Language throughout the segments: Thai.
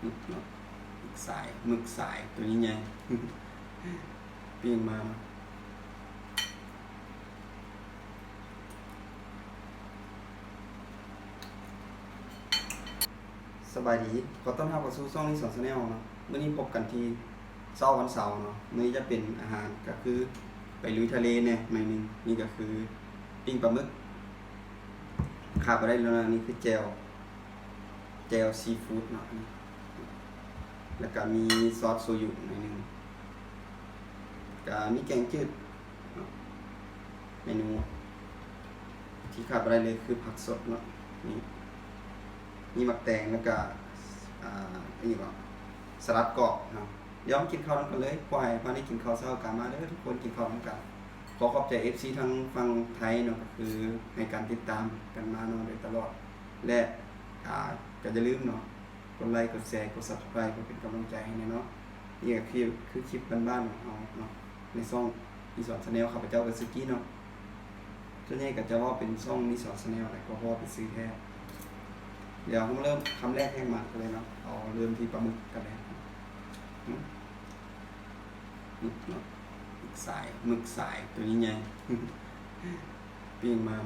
หมึกเนาะสายหมึกสายตัวนี้ไงปิ้งมาสบายดีขอต้อนรับเข้าสู่ช่องนี้สอนชาแนลเนาะเมื่อนี้พบกันที่เช้าวันเสาร์เนาะมื้อนี้จะเป็นอาหารก็คือไปลุยทะเลเนี่ยหน่อยนึงนี่ก็คือปิ้งปลาหมึกขาดไปได้แล้วนะนี่คือแจวซีฟู้ดเนาะแล้วก็มีซอสโซยุหน่อยนึงก็มีแกงจืดเนาะเมนูที่ขาดไปได้เลยคือผักสดเนาะนี่มีหมักแตงแล้วก็นี่ก็สลัดกรอบเนาะเดี๋ยวมากินข้าวกันเลยปล่อยมาได้กินข้าวเช้ากันมาเด้อทุกคนกินข้าวกัน ขอขอบใจ FC ทั้งฝั่งไทยเนาะก็คือในการติดตามกันมาเนาะโดยตลอดและก็อย่าลืมเนาะกดไลค์กดแชร์กด Subscribe เพื่อเป็นกำลังใจให้เนาะนี่ก็คือคลิปบ้านๆของเราเนาะในช่องอีสอนชาแนลข้าพเจ้ากับซึกี้เนาะส่วนใหญ่ก็จะว่าเป็นช่องอีสอนชาแนลอะไรก็เพราะว่าเป็นซื้อแท้เดี๋ยวผมเริ่มคำแรกแห้งหมักเลยเนาะเอาเริ่มที่ปลาหมึกกันเลยหมึกเนาะหมึกสายตัวนี้ไงปิ้งมา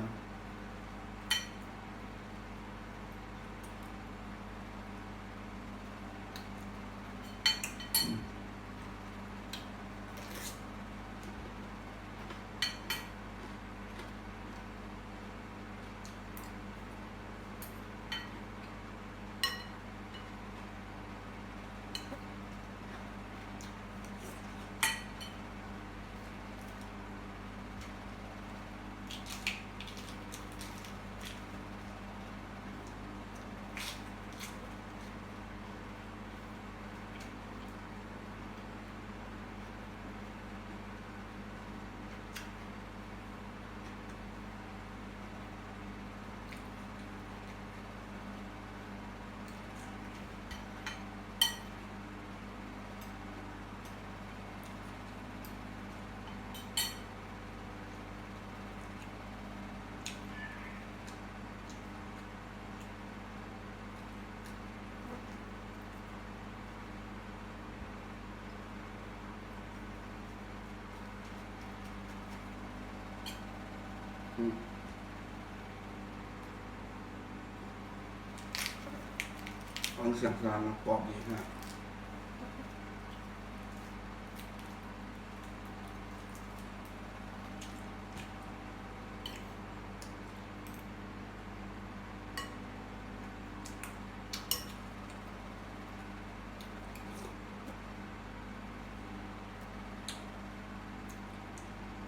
ฟังเสียงกลางปอบดีนะ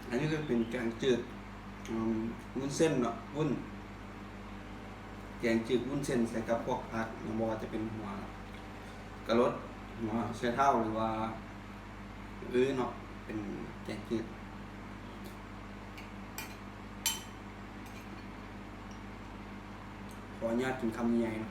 อันนี้ก็เป็นแกงจืดวุ้นเส้นเนาะแกงจืดวุ้นเส้นใส่กับพวกผักเนาะบอกว่าจะเป็นหัวกระรดหัวไชเท้าหรือว่าเนาะเป็นแกงจืดขออนุญาตกินคำใหญ่เนาะ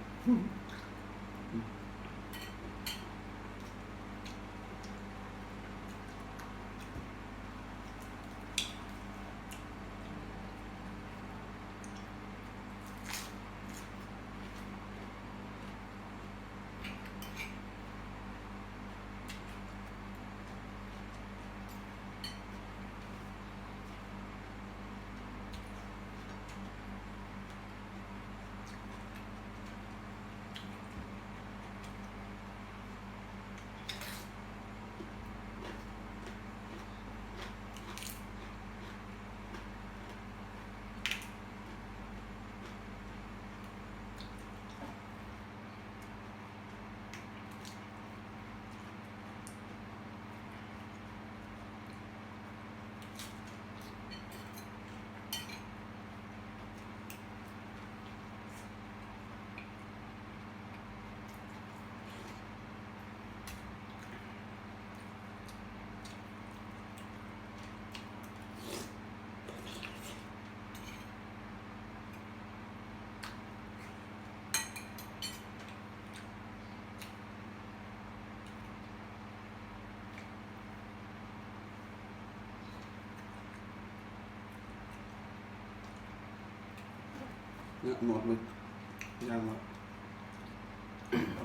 เนี่ยหมดเลยย่างหมด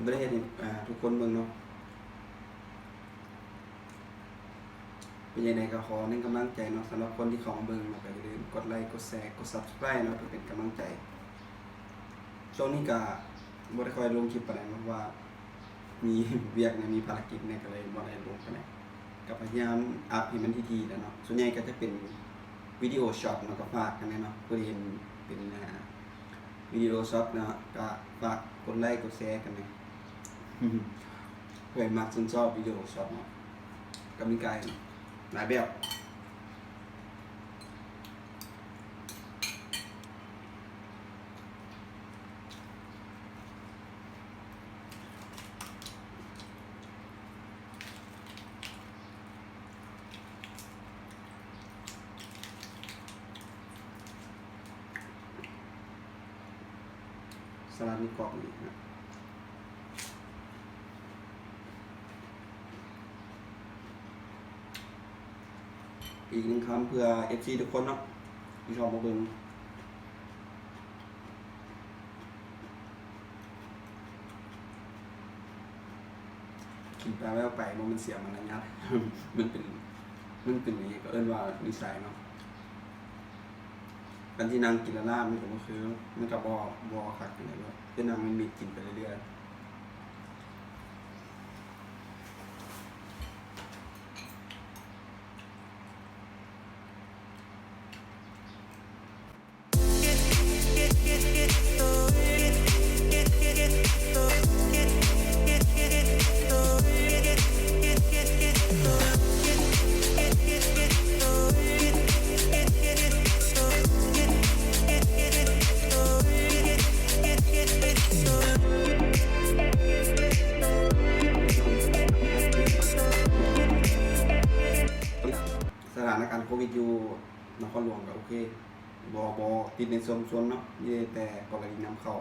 ไม่ได้เห็นทุกคนเบิ่งเนาะเป็นยังไงก็ขอเน้นกำลังใจเนาะสำหรับคนที่เข้ามาเบิ่งเนาะก็อย่าลืมกดไลค์กดแชร์กด Subscribe เนาะเพื่อเป็นกำลังใจช่วงนี้ก็บ่ได้ค่อยลงคลิปปานใดเพราะว่ามีเวียกเนี่ยมีภารกิจเนี่ยก็เลยบ่ได้ลงปานใดก็พยายามอัพให้มันทีๆแล้วเนาะส่วนใหญ่ก็จะเป็นวิดีโอช็อตเนาะก็ฝากกันเนาะเพื่อเห็นเป็นวิดีโอช็อตเนาะก็ฝากกดไลค์กดแชร์กันนะ เพื่อมักชอบวิดีโอช็อตเนาะก็มีกายหลายแบบสลัดมีกรอบอีกนะอีกหนึ่งคำเพื่อ FC ทุกคนเนาะที่ชอบมาเบิ่งกินไปแล้วไปมันเสียมันยัด มันเป็นอย่างนี้ก็เอิ้นว่านิสัยเนาะการที่นางกินละลาบมันก็คือมันก็บ่คักอย่างไรว่าคือนางมันมีกินไปเรื่อยๆสถานการณ์โควิดอยู่นครหลวงก็โอเคบอติดในส่วนเนาะมีแต่กรณีนำเข้า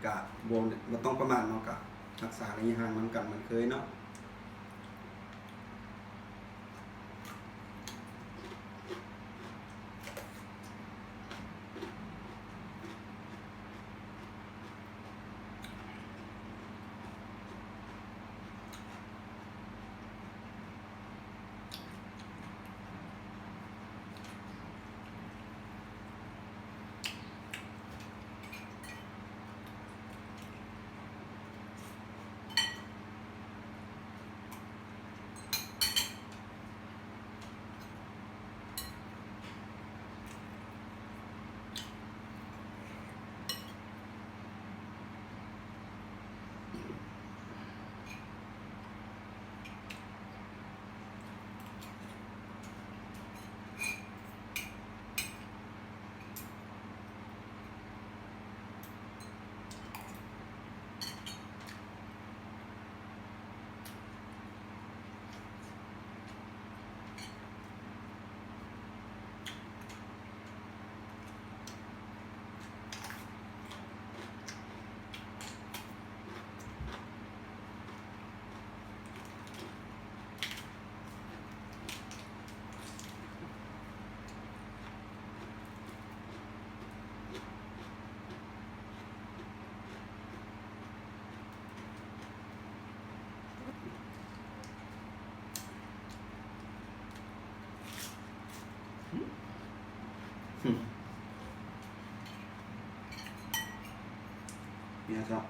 กะบ่ต้องประมาทเนาะกะรักษาระยะห่างมันกันเหมือนเคยเนาะเนี่ยครับ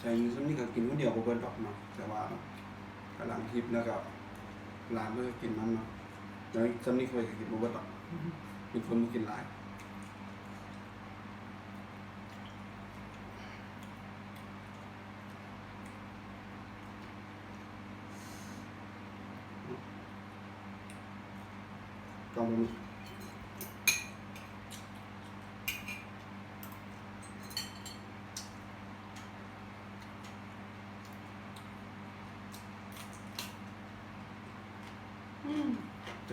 ใช่ซึ่งนี่ก็กินคนเดียวบ่เบิดดอกเนาะแต่ว่ากำลังทิปแล้วก็ร้านก็กินมันเนาะแล้วซึ่งนี่เคยกินบ่เบิดดอกมีคนมากินหลายก็บ่มี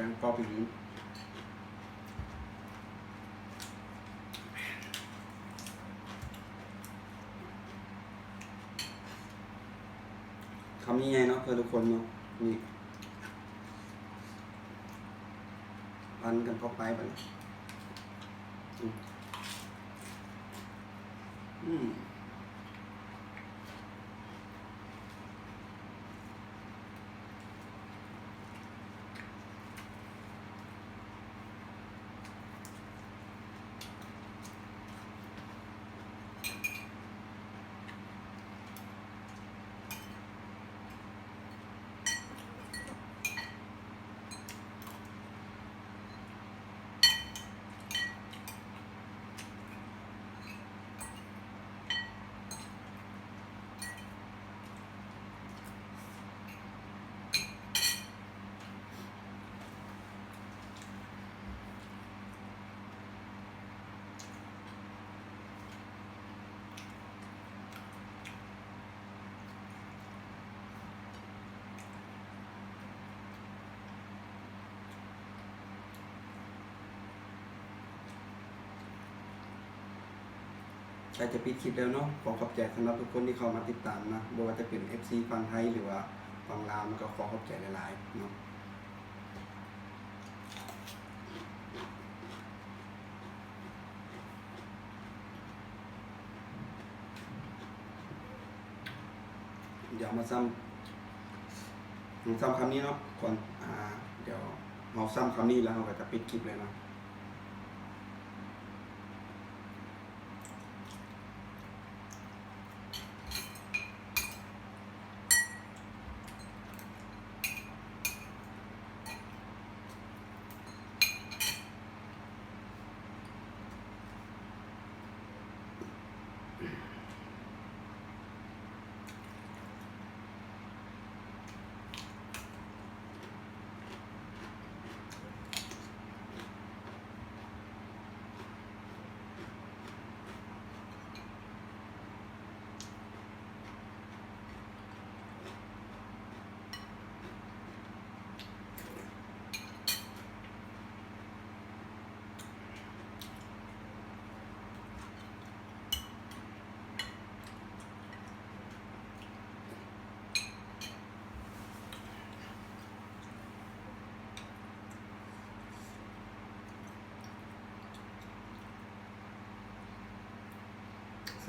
งปอผีคำนี้ไงเนาะเพื่อทุกคนเนาะนี่พันกันเข้าไปแบบนี้อืมใช่จะปิดคลิปแล้วเนาะขอขอบใจสำหรับทุกคนที่เข้ามาติดตามนะไม่ว่าจะเป็น FC ฝั่งไทยหรือว่าฝั่งลาวมันก็ขอขอบใจหลายๆเนาะเดี๋ยวมาซ้ำคำนี้เนาะก่อนเดี๋ยวเราซ้ำคำนี้แล้วเราก็จะปิดคลิปเลยเนาะ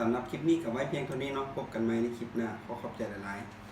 สำหรับคลิปนี้ก็ไว้เพียงเท่านี้เนาะพบกันใหม่ในคลิปหน้าขอขอบใจหลายๆ